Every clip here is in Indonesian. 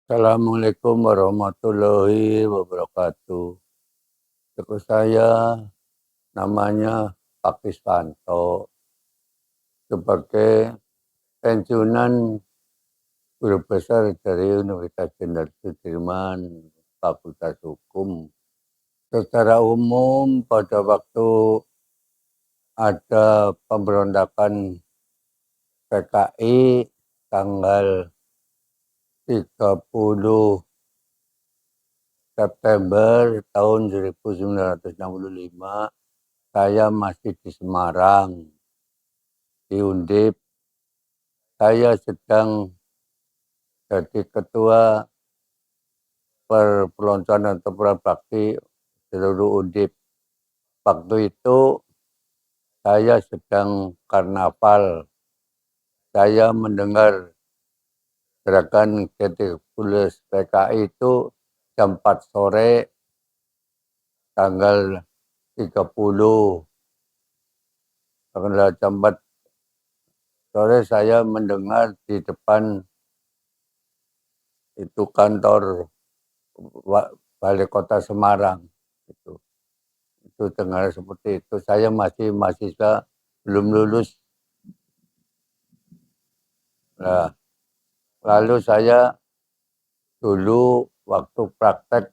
Assalamualaikum warahmatullahi wabarakatuh. Tegur saya namanya Pakiswanto sebagai pensiunan guru besar dari Universitas Jenderal Sudirman, Fakultas Hukum. Secara umum pada waktu ada pemberontakan PKI tanggal 30 September tahun 1965, saya masih di Semarang, di Undip. Saya sedang jadi ketua perpeloncoan atau prabakti seluruh Undip. Waktu itu saya sedang karnaval. Saya mendengar gerakan G30 PKI itu jam 4 sore tanggal 30. Tanggal jam 4 sore saya mendengar di depan itu kantor Balai Kota Semarang. Itu dengar seperti itu. Saya masih mahasiswa, belum lulus. Nah, lalu saya dulu waktu praktek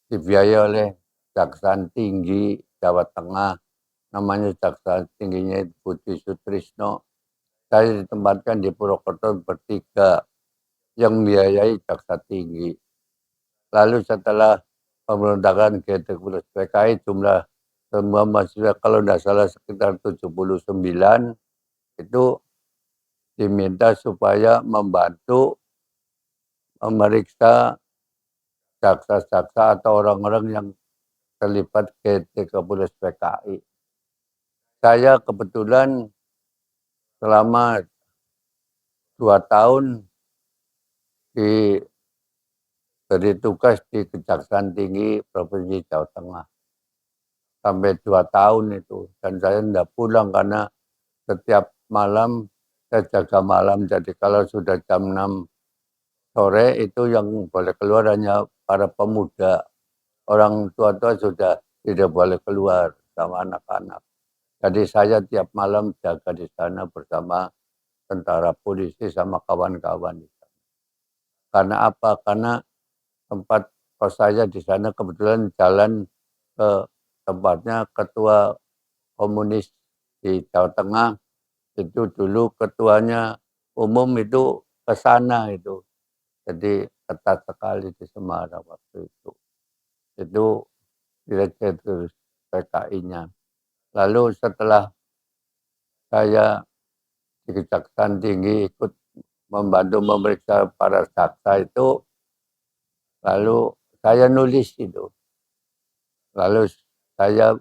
dibiayai oleh Kejaksaan Tinggi Jawa Tengah, namanya Kejaksaan Tingginya Budi Sutrisno. Saya ditempatkan di Purwokerto bertiga yang membiayai Jaksa Tinggi. Lalu setelah pemberontakan G30 PKI, jumlah semua mahasiswa kalau tidak salah sekitar 79 itu diminta supaya membantu memeriksa jaksa-jaksa atau orang-orang yang terlibat G30 PKI. Saya kebetulan selama 2 tahun diberi tugas di Kejaksaan Tinggi Provinsi Jawa Tengah. Sampai 2 tahun itu. Dan saya tidak pulang karena setiap malam saya jaga malam. Jadi kalau sudah jam 6 sore itu yang boleh keluar hanya para pemuda. Orang tua-tua sudah tidak boleh keluar sama anak-anak. Jadi saya tiap malam jaga di sana bersama tentara, polisi, sama kawan-kawan. Karena apa? Karena tempat kos saya di sana kebetulan jalan ke tempatnya ketua komunis di Jawa Tengah. Itu dulu ketuanya umum itu ke sana itu. Jadi ketat sekali di Semarang waktu itu. Itu direktur PKI-nya. Lalu setelah saya di Kejaksaan Tinggi ikut membantu memeriksa para jaksa itu, lalu saya nulis itu. Lalu saya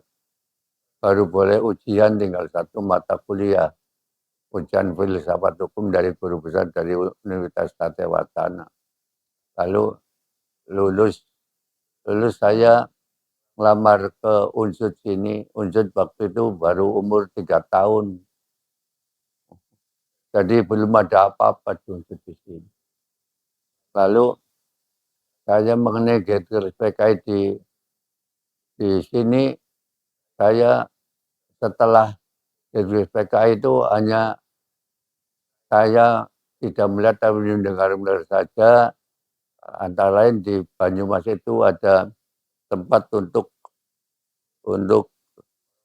baru boleh ujian tinggal 1 mata kuliah. Ujian filsafat hukum dari guru besar dari Universitas Satewacana. Lalu lulus saya ngelamar ke Unsud sini. Unsud waktu itu baru umur 3 tahun. Jadi belum ada apa-apa di Unsud di sini. Lalu saya mengenai GTRPKI di sini, saya setelah GTRPKI itu hanya saya tidak melihat tapi mendengar saja. Antara lain di Banyumas itu ada tempat untuk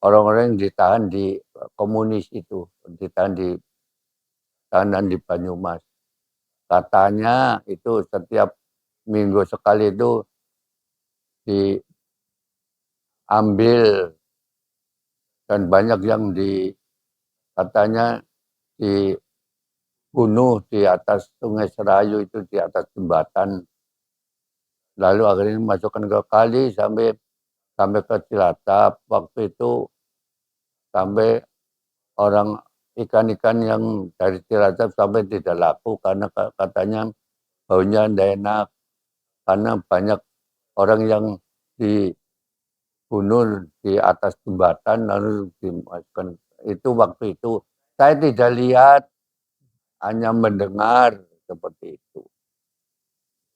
orang-orang yang ditahan di komunis itu, ditahan di tahanan di Banyumas. Katanya itu setiap minggu sekali itu diambil dan banyak yang katanya dibunuh di atas Sungai Serayu itu, di atas jembatan. Lalu akhirnya dimasukkan ke kali sampai ke Cilacap. Waktu itu sampai ikan-ikan yang dari Cilacap sampai tidak laku karena katanya baunya tidak enak. Karena banyak orang yang dibunuh di atas jembatan lalu dimasukkan. Itu waktu itu saya tidak lihat, hanya mendengar seperti itu.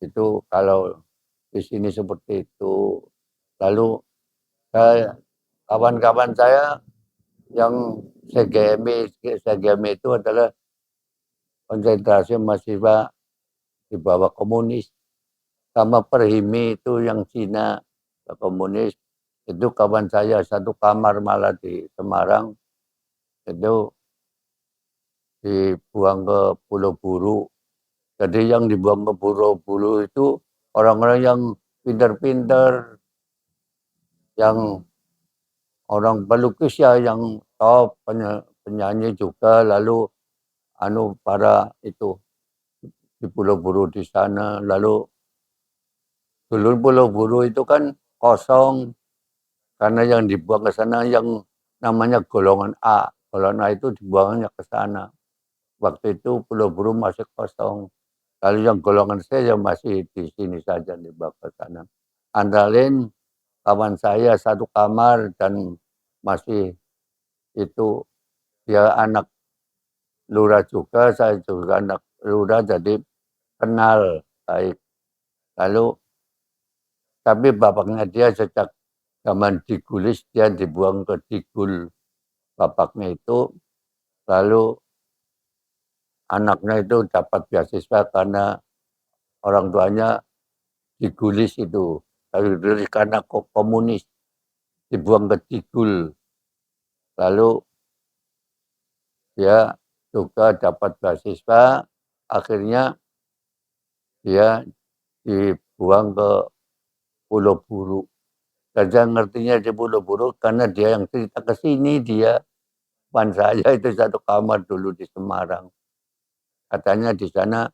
Itu kalau di sini seperti itu. Lalu kawan-kawan saya yang CGMI itu adalah konsentrasi mahasiswa di bawah komunis. Sama Perhimi itu yang Cina komunis. Itu kawan saya satu kamar malah di Semarang. Itu dibuang ke Pulau Buru. Jadi yang dibuang ke Pulau Buru itu orang-orang yang pintar-pintar, yang orang pelukis ya, yang top, penyanyi juga, lalu para itu di Pulau Buru di sana. Lalu dulu Pulau Buru itu kan kosong karena yang dibuang ke sana yang namanya golongan A. Golongan A itu dibuangnya ke sana. Waktu itu Pulau Buru masih kosong. Lalu yang golongan C yang masih di sini saja dibawa ke sana. Antara lain kawan saya satu kamar dan masih itu dia anak lurah juga, saya juga anak lurah, jadi kenal baik. Lalu tapi bapaknya dia sejak zaman digulis dia dibuang ke Digul bapaknya itu, lalu anaknya itu dapat beasiswa karena orang tuanya digulis itu, digulis karena komunis, dibuang ke Digul, lalu dia juga dapat beasiswa, akhirnya dia dibuang ke Pulau Buru. Dan saya ngertinya di Pulau Buru karena dia yang cerita ke sini, dia teman saya itu satu kamar dulu di Semarang. Katanya di sana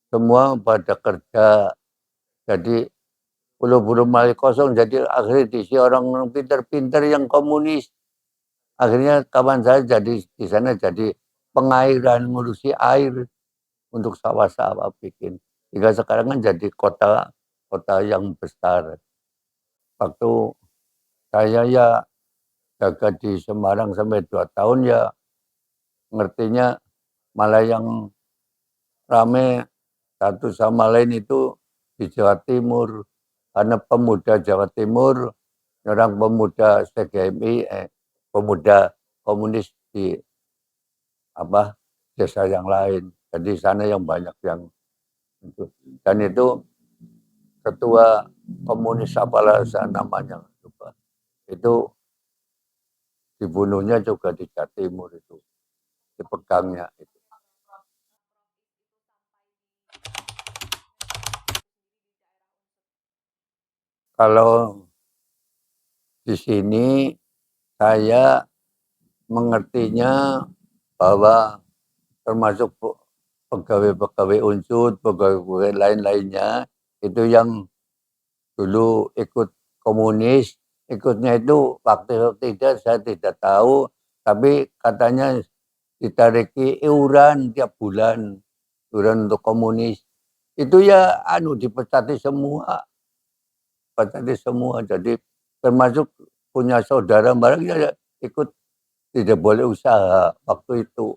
semua pada kerja, jadi Pulau Buru mulai kosong, jadi akhirnya diisi orang pintar-pintar yang komunis. Akhirnya kawan saya jadi di sana jadi pengairan, ngurusi air untuk sawah-sawah bikin. Hingga sekarang kan jadi kota yang besar. Waktu saya ya jaga di Semarang sampai 2 tahun ya ngertinya malah yang rame satu sama lain itu di Jawa Timur. Karena pemuda Jawa Timur, orang pemuda CGMI, pemuda komunis di desa yang lain. Jadi sana yang banyak yang itu. Dan itu ketua komunis apalah namanya lupa. Itu dibunuhnya juga di Jawa Timur itu, dipegangnya itu. Kalau di sini saya mengertinya bahwa termasuk pegawai-pegawai unsur, pegawai lain-lainnya itu yang dulu ikut komunis, ikutnya itu waktu tidak saya tidak tahu, tapi katanya ditariki iuran tiap bulan, iuran untuk komunis. Itu ya dipecati semua, Jadi termasuk punya saudara bareng ya ikut tidak boleh usaha waktu itu.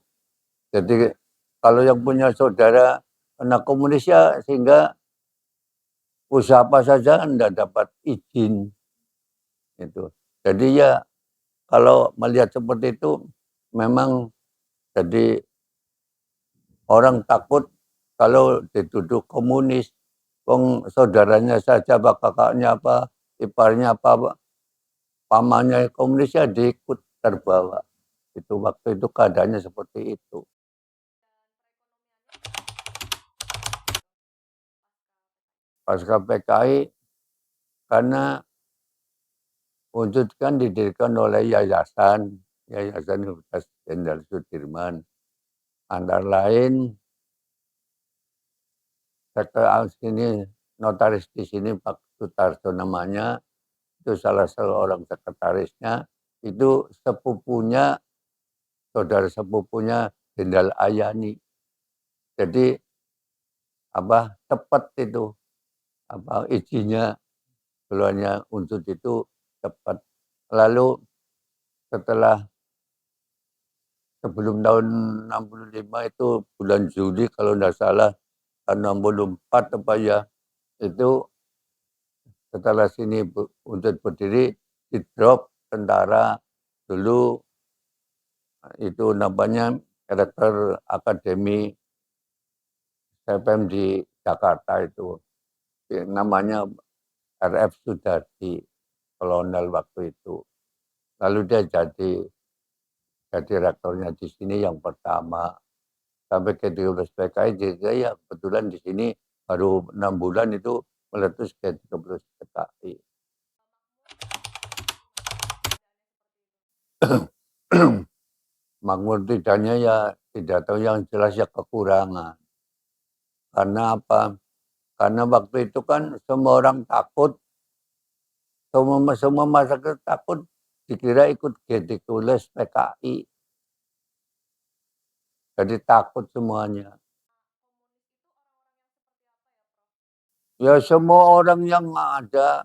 Jadi kalau yang punya saudara anak komunis ya sehingga usaha apa saja Anda dapat izin itu. Jadi ya kalau melihat seperti itu memang jadi orang takut kalau dituduh komunis. Wong saudaranya saja, kakaknya apa, iparnya apa, pamannya komunis ya diikut terbawa. Itu waktu itu keadaannya seperti itu. Pasca PKI karena Unsur kan didirikan oleh Yayasan Universitas Jenderal Sudirman. Antara lain sini notaris di sini Pak Sutarso namanya, itu salah seorang sekretarisnya, itu saudara sepupunya Jenderal Ayani. Jadi cepat itu izinnya keluarnya unsur itu cepat. Lalu setelah sebelum tahun 65 itu bulan Juli kalau tidak salah 64 apa ya, itu setelah sini untuk berdiri di drop tentara dulu itu namanya karakter akademi CPM di Jakarta itu namanya RF Sudardi kolonel waktu itu. Lalu dia jadi rektornya di sini yang pertama sampai ke 13 PKI juga ya kebetulan di sini baru 6 bulan itu meletus ke 13 PKI. Makmur tidaknya ya tidak tahu yang jelas ya kekurangan. Karena apa? Karena waktu itu kan semua orang takut, semua masyarakat takut dikira ikut Gedikules PKI. Jadi takut semuanya. Ya semua orang yang ada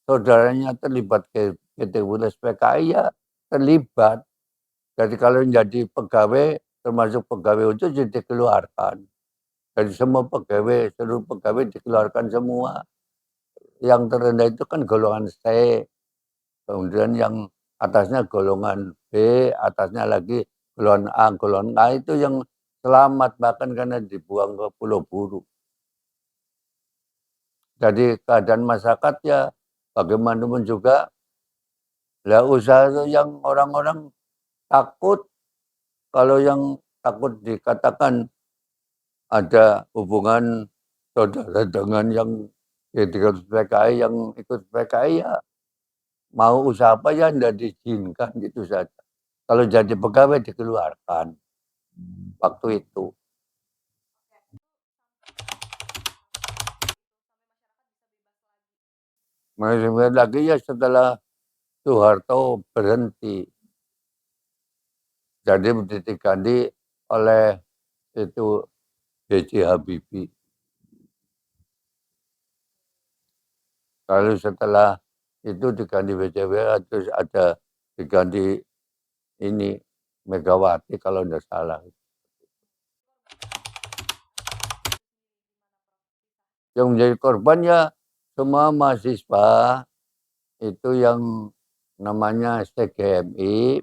saudaranya terlibat Gedikules PKI ya terlibat. Jadi kalau jadi pegawai, termasuk pegawai itu jadi dikeluarkan. Jadi semua pegawai, seluruh pegawai dikeluarkan semua. Yang terendah itu kan golongan C, kemudian yang atasnya golongan B, atasnya lagi golongan A. Golongan A itu yang selamat bahkan karena dibuang ke Pulau Buru. Jadi keadaan masyarakat ya bagaimanapun juga, lah usaha itu yang orang-orang takut, kalau yang takut dikatakan ada hubungan saudara dengan yang ikut PKI, yang ikut PKI ya mau usaha apa ya tidak diizinkan gitu saja. Kalau jadi pegawai dikeluarkan waktu itu. Masih lagi ya setelah Soeharto berhenti. Jadi diganti oleh itu B.J. Habibie. Lalu setelah itu diganti B.J. Habibie, terus ada diganti ini Megawati kalau tidak salah. Yang menjadi korban ya semua mahasiswa itu yang namanya STGMI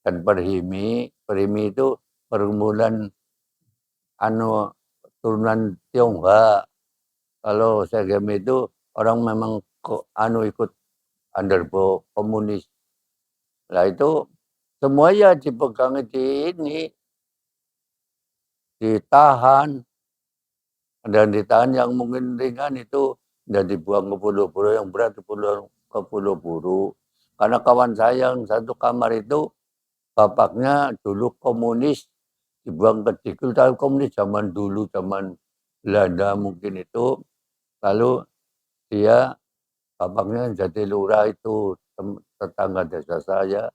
dan Perhimi. Perhimi itu perkumpulan turunan Tionghoa. Kalau STGMI itu orang memang ikut underbo komunis. Lah itu semua ya dipegang di ini, ditahan. Dan ditahan yang mungkin ringan itu dan dibuang ke Pulau Buru, yang berat ke Pulau Buru. Karena kawan saya yang satu kamar itu bapaknya dulu komunis, dibuang ke Dikul, tapi komunis zaman dulu, zaman Belanda mungkin itu. Lalu dia bapaknya jadi lurah itu tetangga desa saya.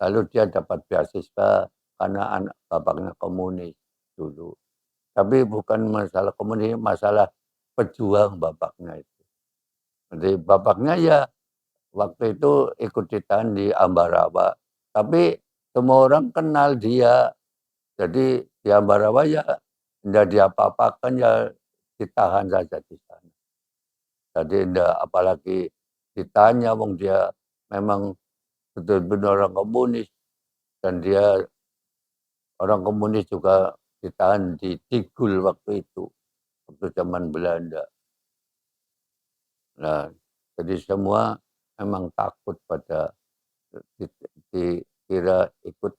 Lalu dia dapat beasiswa karena anak bapaknya komunis dulu. Tapi bukan masalah komunis, masalah pejuang bapaknya itu. Jadi bapaknya ya waktu itu ikut ditahan di Ambarawa. Tapi semua orang kenal dia. Jadi di Ambarawa ya tidak diapa-apakan, ya ditahan saja di sana. Jadi tidak apalagi ditanya, wong dia memang betul-betul orang komunis. Dan dia orang komunis juga ditahan di Tigul waktu itu. Waktu zaman Belanda. Nah, jadi semua memang takut pada dikira ikut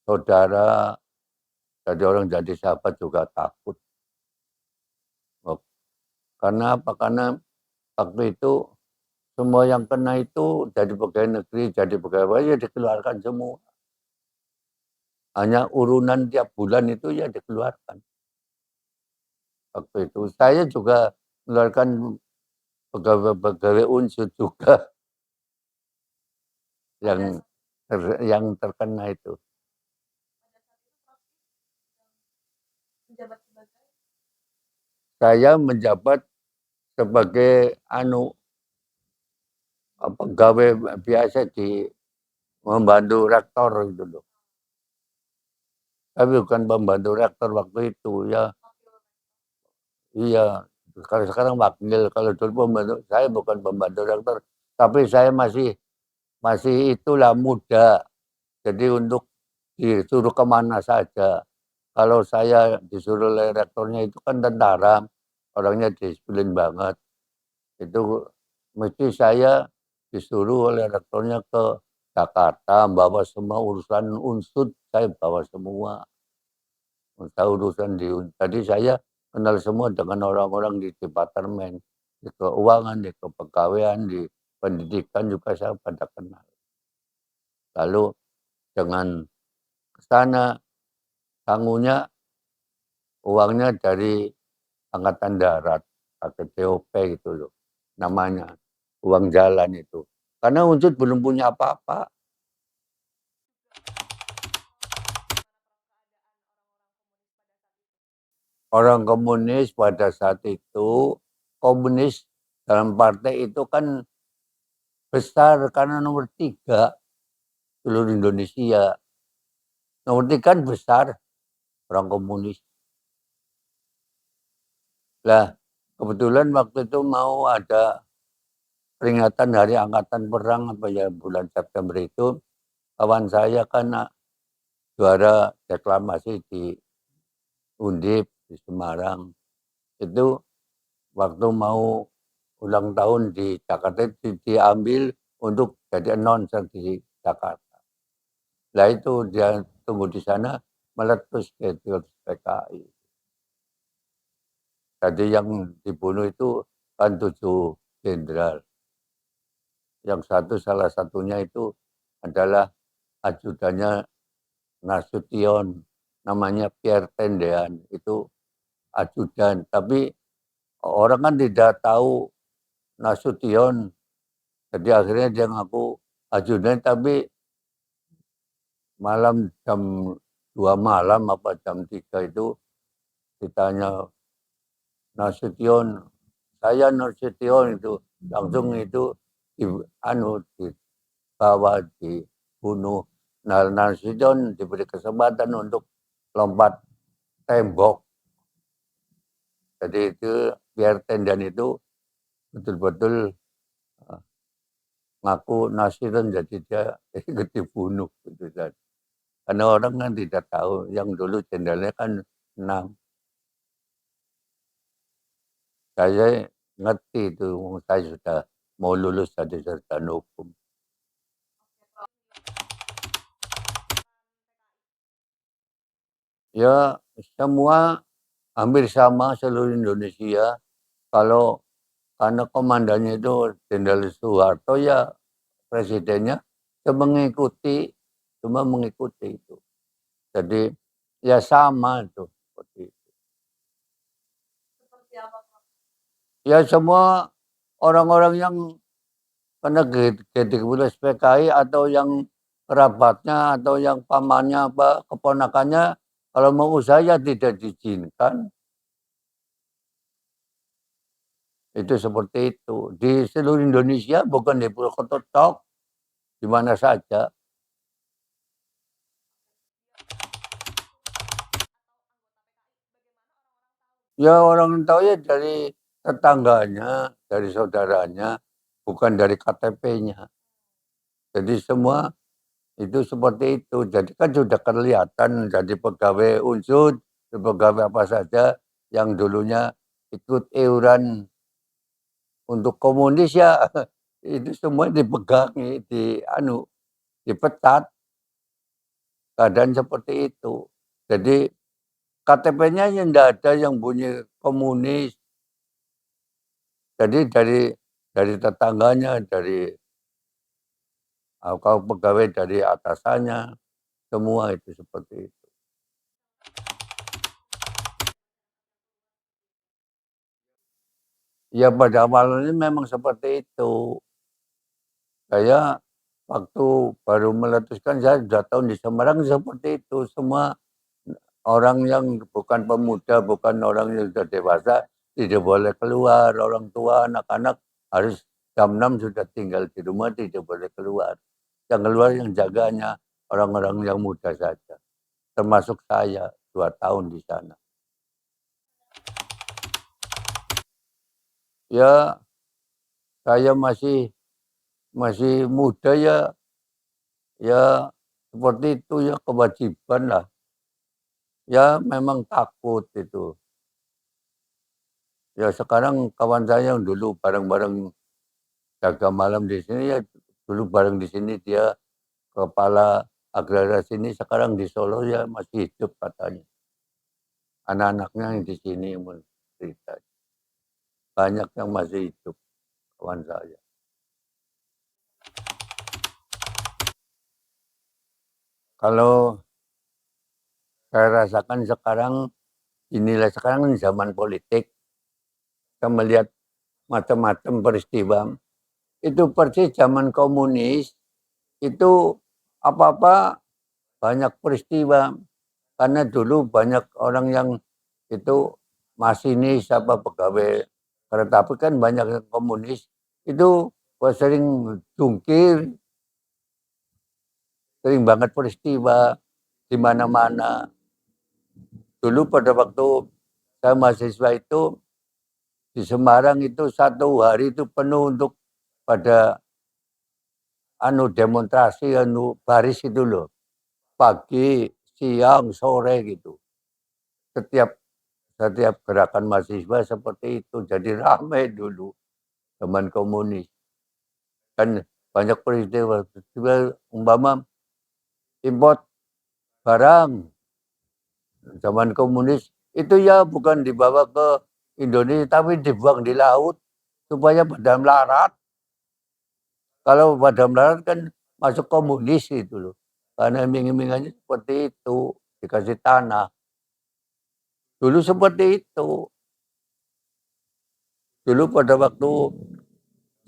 saudara, jadi orang jadi sahabat juga takut. Karena apa? Karena waktu itu semua yang kena itu jadi pegawai negeri, jadi pegawai ya dikeluarkan semua. Hanya urunan tiap bulan itu ya dikeluarkan. Waktu itu saya juga mengeluarkan pegawai unsur juga yang terkena itu. Saya menjabat sebagai pegawai biasa di membantu rektor itu loh. Tapi bukan membantu rektor waktu itu ya. Iya, kalau sekarang wakil, kalau dulu pembantu, saya bukan pembantu rektor, tapi saya masih itulah muda. Jadi untuk disuruh kemana saja. Kalau saya disuruh oleh rektornya itu kan tentara, orangnya disiplin banget. Itu mesti saya disuruh oleh rektornya ke Jakarta, bawa semua urusan unsut, saya bawa semua. Urusan tadi saya kenal semua dengan orang-orang di departemen, di keuangan, di kepegawaian, di pendidikan juga saya pada kenal. Lalu dengan ke sana, sangunya uangnya dari Angkatan Darat, pakai TOP gitu loh, namanya, uang jalan itu. Karena Unsut belum punya apa-apa. Orang komunis pada saat itu, komunis dalam partai itu kan besar karena nomor 3 seluruh Indonesia. Nomor 3 kan besar orang komunis. Lah, kebetulan waktu itu mau ada peringatan Hari Angkatan Perang apa ya bulan September itu, kawan saya kan juara deklamasi di Undip di Semarang. Itu waktu mau ulang tahun di Jakarta diambil untuk jadi announcer di Jakarta. Lah itu dia tunggu di sana meletus schedule PKI. Jadi yang dibunuh itu kan 7 jenderal. Yang salah satunya itu adalah ajudannya Nasution, namanya Pierre Tendean, itu ajudan. Tapi orang kan tidak tahu Nasution, jadi akhirnya dia ngaku ajudan, tapi malam jam 2 malam apa jam 3 itu ditanya Nasution, saya Nasution itu langsung itu dibawa dibunuh. Nah, Nasution diberi kesempatan untuk lompat tembok. Jadi itu biar Tendan itu betul-betul ngaku Nasution, jadi dia ikut dibunuh gitu kan. Karena orang kan tidak tahu, yang dulu jenderalnya kan 6. Saya ngerti itu, saya sudah mau lulus jadi sarjana hukum. Ya, semua hampir sama seluruh Indonesia. Kalau karena komandannya itu Jenderal Soeharto, ya presidennya cuma mengikuti itu. Jadi ya sama itu seperti itu. Ya semua orang-orang yang kena G13 PKI atau yang kerabatnya atau yang pamannya apa keponakannya kalau mau usaha ya tidak diizinkan. Itu seperti itu. Di seluruh Indonesia bukan di Purwokerto tok, di mana saja. Ya orang tahu ya dari tetangganya, dari saudaranya, bukan dari KTP-nya. Jadi semua itu seperti itu. Jadi kan sudah kelihatan jadi pegawai unsur, pegawai apa saja yang dulunya ikut iuran untuk komunis ya itu semua dipegang, dipecat, keadaan seperti itu. Jadi KTP-nya yang tidak ada yang bunyi komunis. Jadi dari tetangganya, dari kalau pegawai dari atasannya, semua itu seperti itu. Ya pada awalnya memang seperti itu. Saya waktu baru meletuskan, saya sudah tahun di Semarang seperti itu. Semua orang yang bukan pemuda, bukan orang yang sudah dewasa, tidak boleh keluar. Orang tua, anak-anak harus jam 6 sudah tinggal di rumah, tidak boleh keluar. Yang keluar yang jaganya orang-orang yang muda saja. Termasuk saya, 2 tahun di sana. Ya, saya masih muda ya, ya seperti itu ya kewajiban lah. Ya memang takut itu. Ya sekarang kawan saya yang dulu bareng-bareng jaga malam di sini ya dulu bareng di sini dia kepala agraria sini sekarang di Solo ya masih hidup katanya. Anak-anaknya yang di sini cerita. Banyak yang masih hidup kawan saya. Kalau saya rasakan sekarang inilah sekarang zaman politik, kita melihat macam-macam peristiwa. Itu persis zaman komunis, itu apa-apa banyak peristiwa. Karena dulu banyak orang yang itu masinis apa pegawai kereta api kan banyak yang komunis. Itu sering jungkir, sering banget peristiwa di mana-mana. Dulu pada waktu saya mahasiswa itu di Semarang itu satu hari itu penuh untuk pada demonstrasi baris itu loh. Pagi, siang, sore gitu. Setiap setiap gerakan mahasiswa seperti itu. Jadi ramai dulu zaman komunis. Kan banyak peristiwa, umpama import barang zaman komunis itu ya bukan dibawa ke Indonesia tapi dibuang di laut supaya pada melarat. Kalau pada melarat kan masuk komunis itu loh. Karena iming-imingannya seperti itu, dikasih tanah. Dulu seperti itu. Dulu pada waktu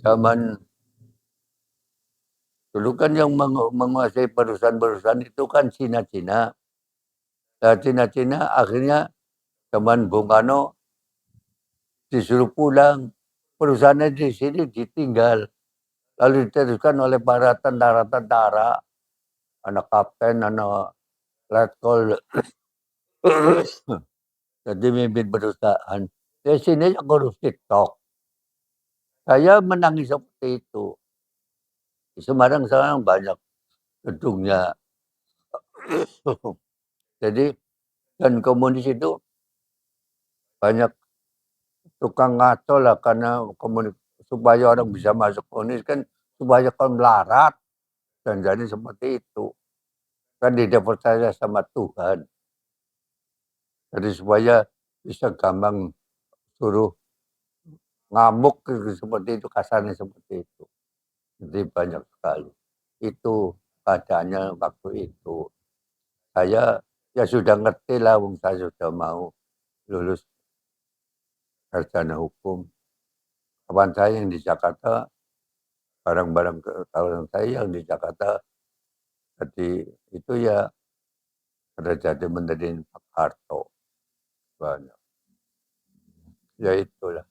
zaman dulu kan yang menguasai perusahaan-perusahaan itu kan Cina-Cina. Nah, Cina-Cina akhirnya zaman Bung Karno disuruh pulang. Perusahaannya di sini ditinggal. Lalu diteruskan oleh para tentara-tentara, anak kapten, anak letkol. Jadi mimpin perusahaan. Di sini yang ngurus TikTok. Saya menangis seperti itu. Di Semarang sekarang banyak gedungnya. Jadi dan komunis itu banyak tukang ngaco lah karena komunis supaya orang bisa masuk komunis kan supaya kan melarat dan jadi seperti itu kan tidak percaya sama Tuhan jadi supaya bisa gampang suruh ngamuk gitu, seperti itu kasarnya seperti itu jadi banyak sekali itu keadaannya waktu itu saya ya sudah ngerti lah wong saya sudah mau lulus sarjana hukum kawan saya yang di Jakarta barang-barang kawan saya yang di Jakarta jadi itu ya ada jadi menjadi Pak Harto banyak ya itulah